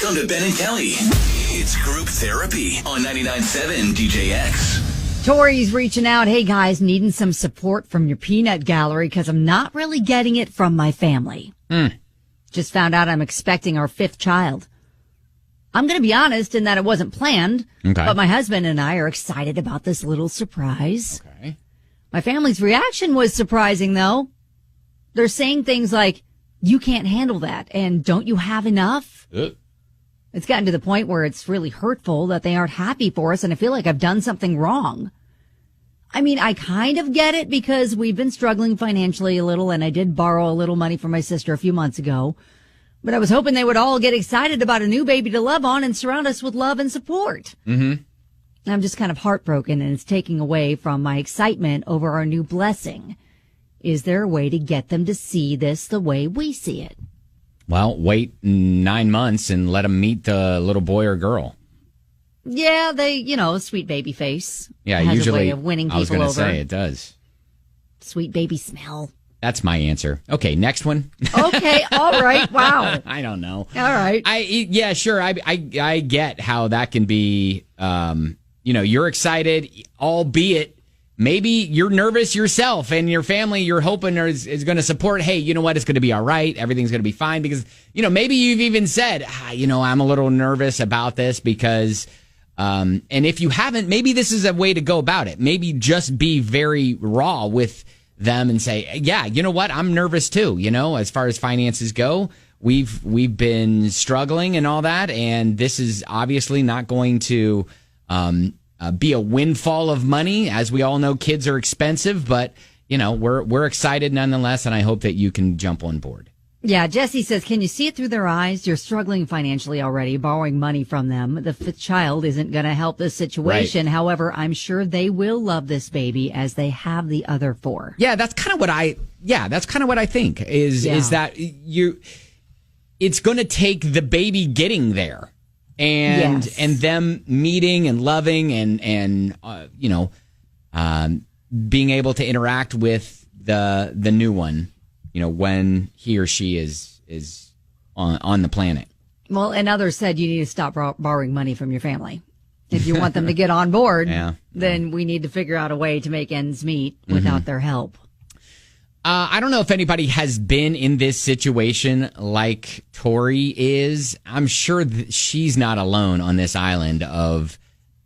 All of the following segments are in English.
Welcome to Ben and Kelly. It's group therapy on 99.7 DJX. Tori's reaching out. Hey, guys, needing some support from your peanut gallery because I'm not really getting it from my family. Just found out I'm expecting our 5th child. I'm going to be honest in that it wasn't planned, but my husband and I are excited about this little surprise. Okay. My family's reaction was surprising, though. They're saying things like, you can't handle that, and don't you have enough? It's gotten to the point where it's really hurtful that they aren't happy for us, and I feel like I've done something wrong. I mean, I kind of get it because we've been struggling financially a little, and I did borrow a little money from my sister a few months ago. But I was hoping they would all get excited about a new baby to love on and surround us with love and support. I'm just kind of heartbroken, and it's taking away from my excitement over our new blessing. Is there a way to get them to see this the way we see it? Well, wait 9 months and let them meet the little boy or girl. Yeah, sweet baby face. Yeah, has usually a way of winning people I was going to over. say it does. Sweet baby smell. That's my answer. Okay, next one. Okay, all right. Wow. I don't know. All right. Yeah, sure. I get how that can be. You're excited, albeit maybe you're nervous yourself, and your family you're hoping is going to support. Hey, you know what? It's going to be all right. Everything's going to be fine because maybe you've even said, I'm a little nervous about this because. And if you haven't, maybe this is a way to go about it. Maybe just be very raw with them and say, yeah, you know what? I'm nervous too. As far as finances go, we've been struggling and all that. And this is obviously not going to, be a windfall of money. As we all know, kids are expensive, but we're excited nonetheless. And I hope that you can jump on board. Yeah, Jesse says, can you see it through their eyes? You're struggling financially already, borrowing money from them. The 5th child isn't going to help this situation. Right. However, I'm sure they will love this baby as they have the other 4. Yeah, that's kind of what I think is that it's going to take the baby getting there and them meeting and loving and being able to interact with the new one. When he or she is on the planet. Well, and others said you need to stop borrowing money from your family. If you want them to get on board, then we need to figure out a way to make ends meet without their help. I don't know if anybody has been in this situation like Tori is. I'm sure she's not alone on this island of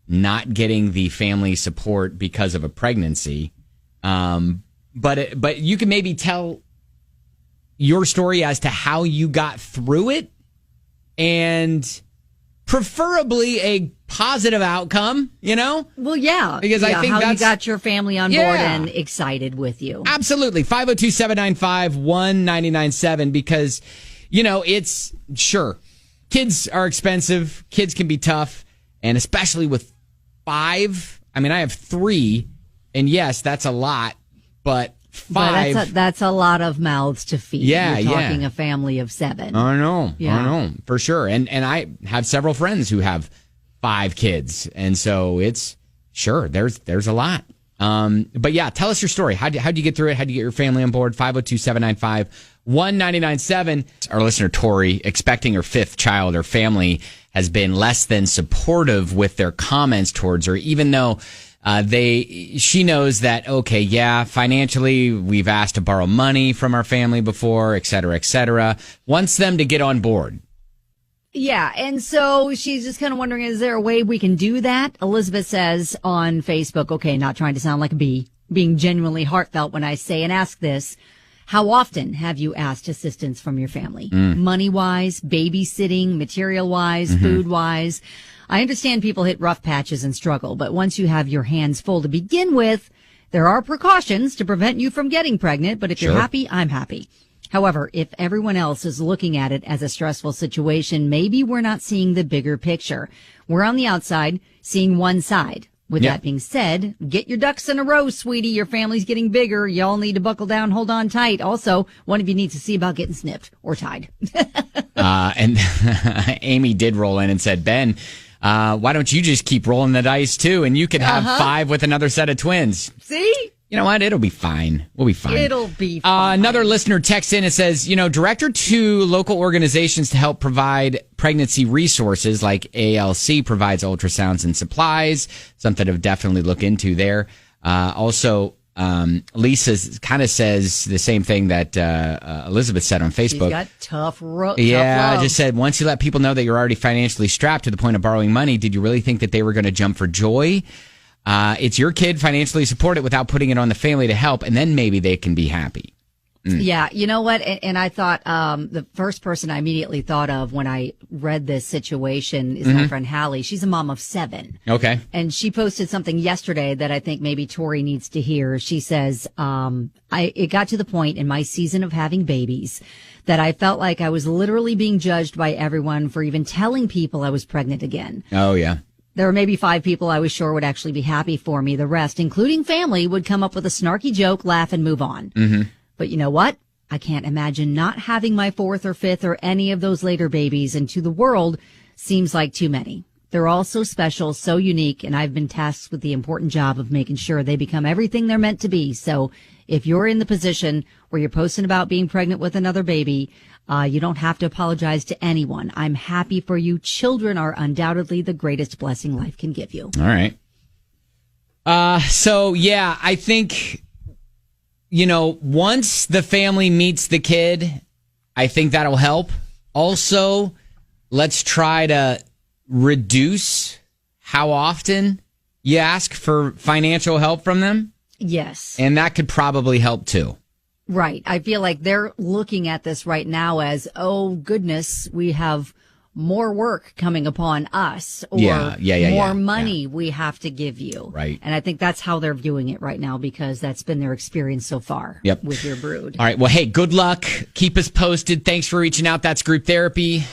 not getting the family support because of a pregnancy. But you can maybe tell your story as to how you got through it and preferably a positive outcome, Well, yeah. Because I think you got your family on board and excited with you. Absolutely. 502-795-1997 because, it's sure. Kids are expensive. Kids can be tough. And especially with 5. I mean, I have 3. And yes, that's a lot. But 5. But that's a lot of mouths to feed. Yeah, You're talking a family of 7. I know, for sure. And I have several friends who have 5 kids, and so it's sure there's a lot. But yeah, tell us your story. How'd you get through it? How'd you get your family on board? 502-795-1997. Our listener Tori, expecting her 5th child, her family has been less than supportive with their comments towards her, even though. She knows that, okay, yeah, financially, we've asked to borrow money from our family before, et cetera, wants them to get on board. Yeah, and so she's just kind of wondering, is there a way we can do that? Elizabeth says on Facebook, okay, not trying to sound like a bee, being genuinely heartfelt when I say and ask this, how often have you asked assistance from your family? Money-wise, babysitting, material-wise, food-wise? I understand people hit rough patches and struggle, but once you have your hands full to begin with, there are precautions to prevent you from getting pregnant, but if you're happy, I'm happy. However, if everyone else is looking at it as a stressful situation, maybe we're not seeing the bigger picture. We're on the outside, seeing one side. With that being said, get your ducks in a row, sweetie. Your family's getting bigger. Y'all need to buckle down, hold on tight. Also, one of you needs to see about getting snipped or tied. And Amy did roll in and said, Ben, why don't you just keep rolling the dice too, and you could have 5 with another set of twins. See? You know what? It'll be fine. We'll be fine. It'll be fine. Another listener texts in and says, director to local organizations to help provide pregnancy resources like ALC provides ultrasounds and supplies. Something to definitely look into there. Also, Lisa kind of says the same thing that Elizabeth said on Facebook. She's got tough love. I just said, once you let people know that you're already financially strapped to the point of borrowing money, did you really think that they were going to jump for joy? It's your kid, financially support it without putting it on the family to help, and then maybe they can be happy. Yeah, you know what? And I thought the first person I immediately thought of when I read this situation is my friend Hallie. She's a mom of 7. Okay. And she posted something yesterday that I think maybe Tori needs to hear. She says, it got to the point in my season of having babies that I felt like I was literally being judged by everyone for even telling people I was pregnant again. Oh, yeah. There were maybe 5 people I was sure would actually be happy for me. The rest, including family, would come up with a snarky joke, laugh, and move on. Mm-hmm. But you know what? I can't imagine not having my 4th or 5th or any of those later babies, and to the world seems like too many. They're all so special, so unique, and I've been tasked with the important job of making sure they become everything they're meant to be. So if you're in the position where you're posting about being pregnant with another baby, you don't have to apologize to anyone. I'm happy for you. Children are undoubtedly the greatest blessing life can give you. All right. So, yeah, I think, once the family meets the kid, I think that'll help. Also, let's try to reduce how often you ask for financial help from them. Yes. And that could probably help too. Right. I feel like they're looking at this right now as, oh, goodness, we have more work coming upon us, or more money we have to give you. Right. And I think that's how they're viewing it right now, because that's been their experience so far with your brood. All right. Well, hey, good luck. Keep us posted. Thanks for reaching out. That's Group Therapy.